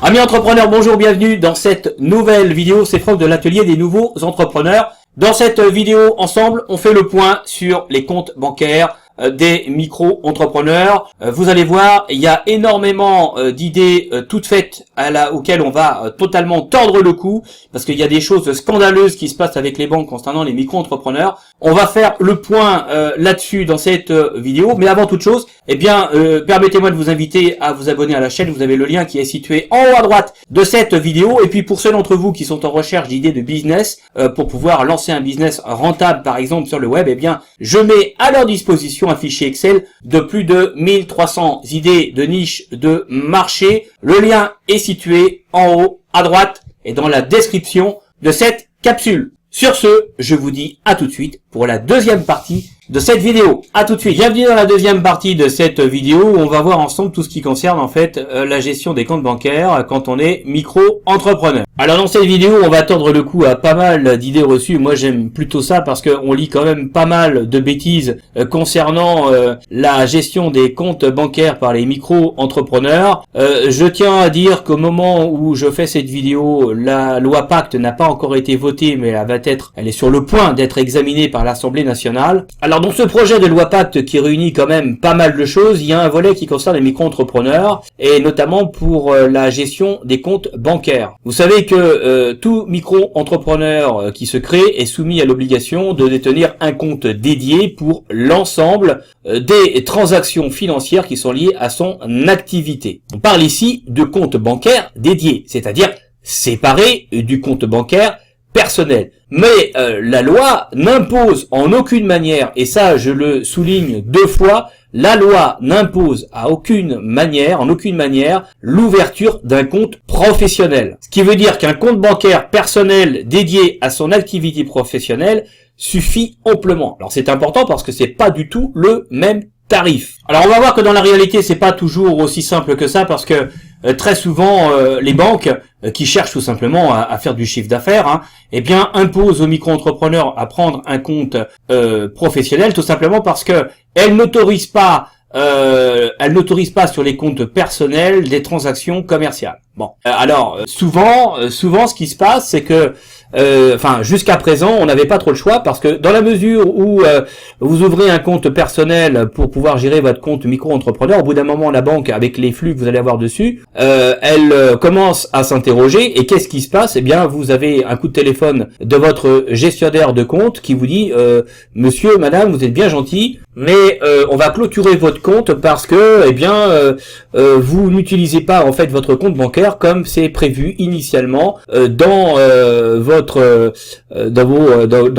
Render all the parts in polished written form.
Amis entrepreneurs, bonjour, bienvenue dans cette nouvelle vidéo. C'est Franck de l'atelier des nouveaux entrepreneurs. Dans cette vidéo, ensemble, on fait le point sur les comptes bancaires des micro-entrepreneurs. Vous allez voir, il y a énormément d'idées toutes faites auxquelles on va totalement tordre le cou, parce qu'il y a des choses scandaleuses qui se passent avec les banques concernant les micro-entrepreneurs. On va faire le point là-dessus dans cette vidéo, mais avant toute chose, permettez-moi de vous inviter à vous abonner à la chaîne. Vous avez le lien qui est situé en haut à droite de cette vidéo. Et puis pour ceux d'entre vous qui sont en recherche d'idées de business, pour pouvoir lancer un business rentable par exemple sur le web, je mets à leur disposition un fichier Excel de plus de 1300 idées de niche de marché. Le lien est situé en haut à droite et dans la description de cette capsule. Sur ce, je vous dis à tout de suite pour la deuxième partie de cette vidéo. À tout de suite. Bienvenue dans la deuxième partie de cette vidéo où on va voir ensemble tout ce qui concerne en fait la gestion des comptes bancaires quand on est micro-entrepreneur. Alors dans cette vidéo, on va tordre le cou à pas mal d'idées reçues. Moi j'aime plutôt ça parce qu'on lit quand même pas mal de bêtises concernant la gestion des comptes bancaires par les micro-entrepreneurs. Je tiens à dire qu'au moment où je fais cette vidéo, la loi Pacte n'a pas encore été votée, mais elle est sur le point d'être examinée par l'Assemblée nationale. Alors dans ce projet de loi Pacte qui réunit quand même pas mal de choses, il y a un volet qui concerne les micro-entrepreneurs et notamment pour la gestion des comptes bancaires. Vous savez que tout micro-entrepreneur qui se crée est soumis à l'obligation de détenir un compte dédié pour l'ensemble des transactions financières qui sont liées à son activité. On parle ici de compte bancaire dédié, c'est-à-dire séparé du compte bancaire personnel. Mais la loi n'impose en aucune manière, et ça je le souligne deux fois, la loi n'impose en aucune manière, l'ouverture d'un compte professionnel. Ce qui veut dire qu'un compte bancaire personnel dédié à son activité professionnelle suffit amplement. Alors c'est important parce que c'est pas du tout le même tarif. Alors on va voir que dans la réalité c'est pas toujours aussi simple que ça parce que très souvent les banques qui cherchent tout simplement à faire du chiffre d'affaires, imposent aux micro-entrepreneurs à prendre un compte professionnel tout simplement parce que elles n'autorisent pas sur les comptes personnels des transactions commerciales. Bon, alors souvent ce qui se passe c'est que jusqu'à présent, on n'avait pas trop le choix parce que dans la mesure où vous ouvrez un compte personnel pour pouvoir gérer votre compte micro-entrepreneur, au bout d'un moment, la banque, avec les flux que vous allez avoir dessus, elle commence à s'interroger. Et qu'est-ce qui se passe ? Vous avez un coup de téléphone de votre gestionnaire de compte qui vous dit monsieur, madame, vous êtes bien gentil, mais on va clôturer votre compte parce que vous n'utilisez pas en fait votre compte bancaire comme c'est prévu initialement dans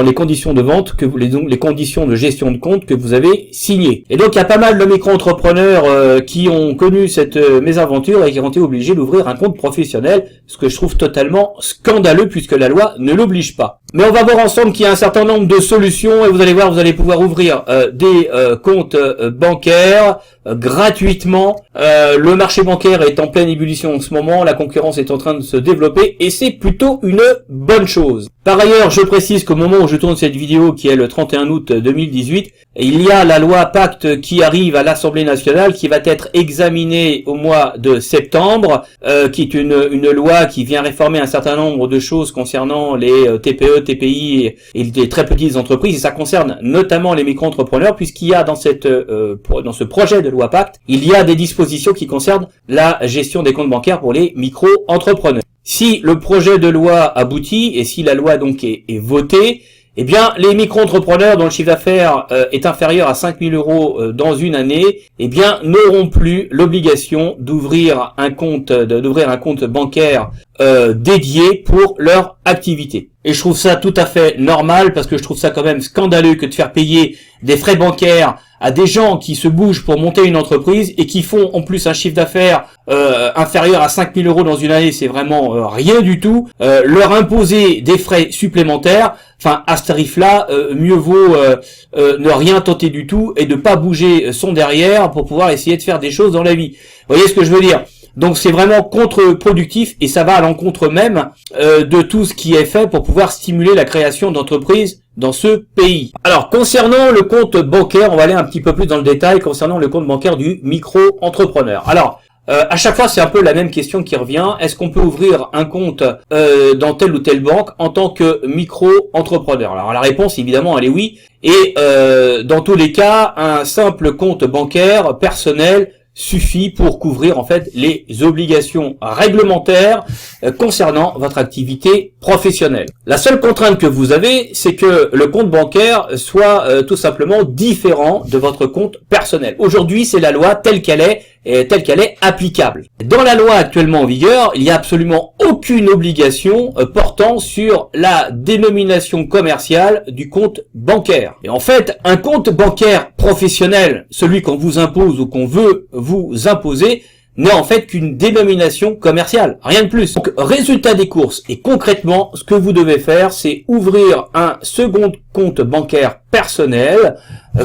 les conditions de vente les conditions de gestion de compte que vous avez signées. Et donc il y a pas mal de micro-entrepreneurs qui ont connu cette mésaventure et qui ont été obligés d'ouvrir un compte professionnel, ce que je trouve totalement scandaleux puisque la loi ne l'oblige pas. Mais on va voir ensemble qu'il y a un certain nombre de solutions et vous allez voir, vous allez pouvoir ouvrir des comptes bancaires gratuitement. Le marché bancaire est en pleine ébullition en ce moment, la concurrence est en train de se développer et c'est plutôt une bonne chose. Par ailleurs, je précise qu'au moment où je tourne cette vidéo, qui est le 31 août 2018, il y a la loi Pacte qui arrive à l'Assemblée nationale, qui va être examinée au mois de septembre, qui est une loi qui vient réformer un certain nombre de choses concernant les TPE, TPI et les très petites entreprises, et ça concerne notamment les micro-entrepreneurs, puisqu'il y a dans ce projet de loi Pacte, il y a des dispositions qui concernent la gestion des comptes bancaires pour les micro-entrepreneurs. Si le projet de loi aboutit et si la loi donc est votée, les micro-entrepreneurs dont le chiffre d'affaires est inférieur à 5 000 € dans une année, n'auront plus l'obligation d'ouvrir un compte bancaire dédié pour leur activité. Et je trouve ça tout à fait normal parce que je trouve ça quand même scandaleux que de faire payer des frais bancaires à des gens qui se bougent pour monter une entreprise et qui font en plus un chiffre d'affaires inférieur à 5 000 € dans une année, c'est vraiment rien du tout. Leur imposer des frais supplémentaires, à ce tarif-là, mieux vaut ne rien tenter du tout et de pas bouger son derrière pour pouvoir essayer de faire des choses dans la vie. Vous voyez ce que je veux dire ? Donc c'est vraiment contre-productif et ça va à l'encontre même de tout ce qui est fait pour pouvoir stimuler la création d'entreprises dans ce pays. Alors concernant le compte bancaire, on va aller un petit peu plus dans le détail concernant le compte bancaire du micro-entrepreneur. Alors À chaque fois, c'est un peu la même question qui revient. Est-ce qu'on peut ouvrir un compte dans telle ou telle banque en tant que micro-entrepreneur? Alors la réponse, évidemment, elle est oui. Et dans tous les cas, un simple compte bancaire personnel suffit pour couvrir en fait les obligations réglementaires concernant votre activité professionnelle. La seule contrainte que vous avez, c'est que le compte bancaire soit tout simplement différent de votre compte personnel. Aujourd'hui, c'est la loi telle qu'elle est et telle qu'elle est applicable. Dans la loi actuellement en vigueur, il n'y a absolument aucune obligation portant sur la dénomination commerciale du compte bancaire. Et en fait, un compte bancaire professionnel, celui qu'on vous impose ou qu'on veut vous imposer, n'est en fait qu'une dénomination commerciale, rien de plus. Donc, résultat des courses, et concrètement, ce que vous devez faire, c'est ouvrir un second compte bancaire personnel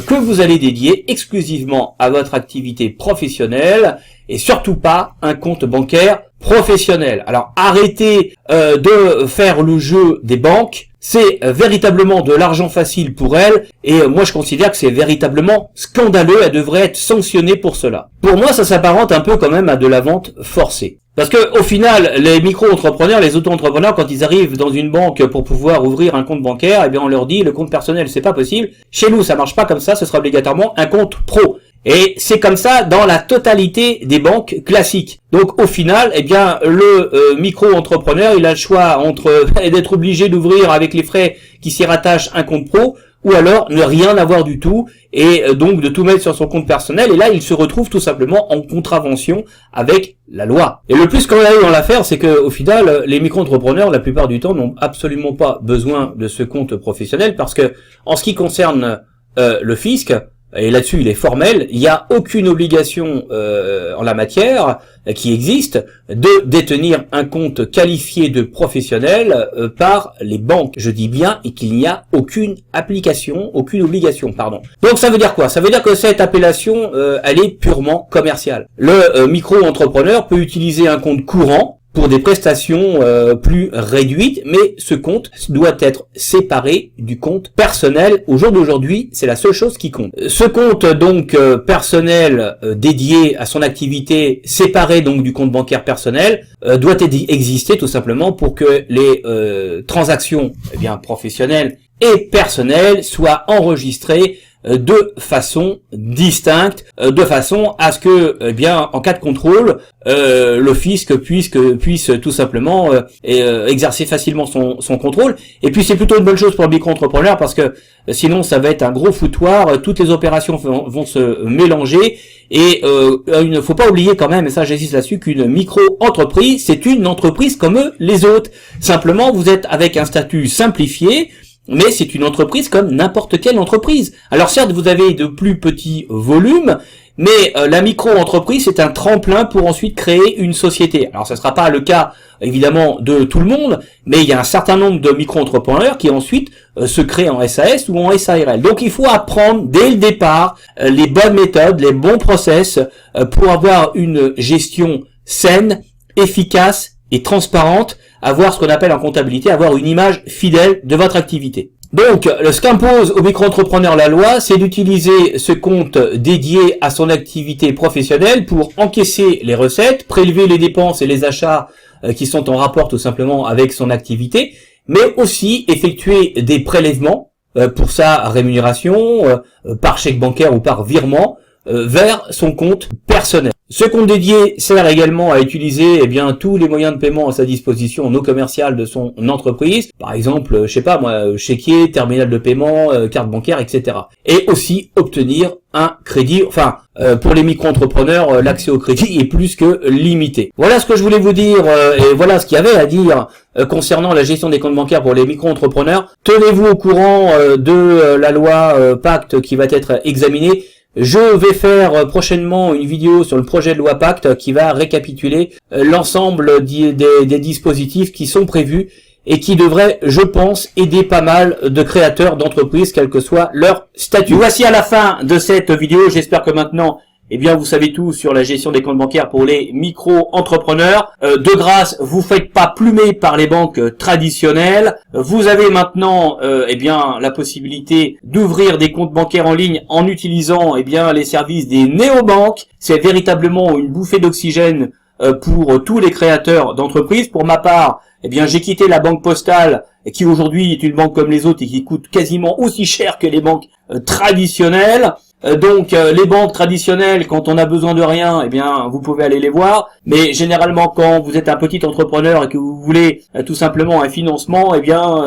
que vous allez dédier exclusivement à votre activité professionnelle et surtout pas un compte bancaire professionnel. Alors, arrêtez de faire le jeu des banques. C'est véritablement de l'argent facile pour elles, et moi je considère que c'est véritablement scandaleux, elles devraient être sanctionnées pour cela. Pour moi, ça s'apparente un peu quand même à de la vente forcée. Parce que au final, les micro-entrepreneurs, les auto-entrepreneurs, quand ils arrivent dans une banque pour pouvoir ouvrir un compte bancaire, eh bien on leur dit le compte personnel c'est pas possible. Chez nous, ça marche pas comme ça, ce sera obligatoirement un compte pro. Et c'est comme ça dans la totalité des banques classiques. Donc au final, eh bien le micro-entrepreneur, il a le choix entre d'être obligé d'ouvrir avec les frais qui s'y rattachent un compte pro, ou alors ne rien avoir du tout, et donc de tout mettre sur son compte personnel, et là il se retrouve tout simplement en contravention avec la loi. Et le plus scandaleux dans l'affaire, c'est que au final, les micro-entrepreneurs, la plupart du temps, n'ont absolument pas besoin de ce compte professionnel, parce que en ce qui concerne le fisc, et là-dessus il est formel, il n'y a aucune obligation en la matière qui existe de détenir un compte qualifié de professionnel par les banques. Je dis bien et qu'il n'y a aucune obligation, pardon. Donc ça veut dire quoi? Ça veut dire que cette appellation, elle est purement commerciale. Le micro-entrepreneur peut utiliser un compte courant pour des prestations plus réduites, mais ce compte doit être séparé du compte personnel. Au jour d'aujourd'hui, c'est la seule chose qui compte. Ce compte donc personnel dédié à son activité, séparé donc du compte bancaire personnel, doit exister tout simplement pour que les transactions professionnelles et personnelles soient enregistrées de façon distincte, de façon à ce que, en cas de contrôle, le fisc puisse tout simplement exercer facilement son contrôle. Et puis c'est plutôt une bonne chose pour le micro-entrepreneur, parce que sinon ça va être un gros foutoir, toutes les opérations vont se mélanger, et il ne faut pas oublier quand même, et ça j'insiste là-dessus, qu'une micro-entreprise, c'est une entreprise comme les autres. Simplement, vous êtes avec un statut simplifié, mais c'est une entreprise comme n'importe quelle entreprise. Alors certes, vous avez de plus petits volumes, mais la micro-entreprise, c'est un tremplin pour ensuite créer une société. Alors ça ne sera pas le cas, évidemment, de tout le monde, mais il y a un certain nombre de micro-entrepreneurs qui ensuite se créent en SAS ou en SARL. Donc il faut apprendre dès le départ les bonnes méthodes, les bons process pour avoir une gestion saine, efficace et transparente, avoir ce qu'on appelle en comptabilité, avoir une image fidèle de votre activité. Donc, ce qu'impose au micro-entrepreneur la loi, c'est d'utiliser ce compte dédié à son activité professionnelle pour encaisser les recettes, prélever les dépenses et les achats qui sont en rapport tout simplement avec son activité, mais aussi effectuer des prélèvements pour sa rémunération, par chèque bancaire ou par virement, vers son compte personnel. Ce compte dédié sert également à utiliser tous les moyens de paiement à sa disposition non commerciale de son entreprise, par exemple, chéquier, terminal de paiement, carte bancaire, etc. Et aussi obtenir un crédit, pour les micro-entrepreneurs, l'accès au crédit est plus que limité. Voilà ce que je voulais vous dire, et voilà ce qu'il y avait à dire concernant la gestion des comptes bancaires pour les micro-entrepreneurs. Tenez-vous au courant de la loi Pacte qui va être examinée. Je vais faire prochainement une vidéo sur le projet de loi Pacte qui va récapituler l'ensemble des dispositifs qui sont prévus et qui devraient, je pense, aider pas mal de créateurs d'entreprises, quel que soit leur statut. Voici à la fin de cette vidéo. J'espère que maintenant, eh bien vous savez tout sur la gestion des comptes bancaires pour les micro-entrepreneurs. De grâce, vous faites pas plumer par les banques traditionnelles. Vous avez maintenant eh bien la possibilité d'ouvrir des comptes bancaires en ligne en utilisant eh bien les services des néobanques. C'est véritablement une bouffée d'oxygène pour tous les créateurs d'entreprises. Pour ma part, eh bien j'ai quitté la banque postale qui aujourd'hui est une banque comme les autres et qui coûte quasiment aussi cher que les banques traditionnelles. Donc les banques traditionnelles, quand on a besoin de rien, eh bien vous pouvez aller les voir, mais généralement quand vous êtes un petit entrepreneur et que vous voulez tout simplement un financement, eh bien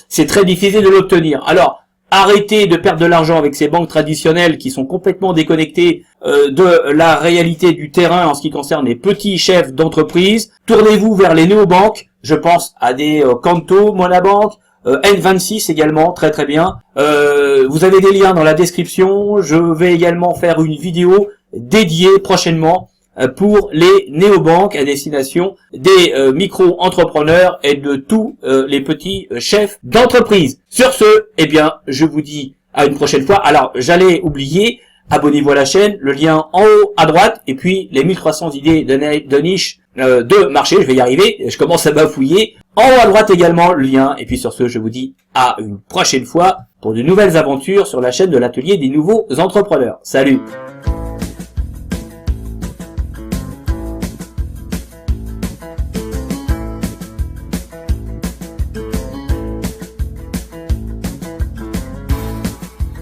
c'est très difficile de l'obtenir. Alors arrêtez de perdre de l'argent avec ces banques traditionnelles qui sont complètement déconnectées de la réalité du terrain en ce qui concerne les petits chefs d'entreprise. Tournez-vous vers les néobanques, je pense à des Canto, Monabank, N26 également, très très bien. Vous avez des liens dans la description. Je vais également faire une vidéo dédiée prochainement pour les néobanques à destination des micro-entrepreneurs et de tous les petits chefs d'entreprise. Sur ce, eh bien, je vous dis à une prochaine fois. Alors, j'allais oublier, abonnez-vous à la chaîne, le lien en haut à droite, et puis les 1300 idées de niche de marché, je vais y arriver, je commence à bafouiller. En haut à droite également le lien, et puis sur ce, je vous dis à une prochaine fois pour de nouvelles aventures sur la chaîne de l'atelier des nouveaux entrepreneurs. Salut!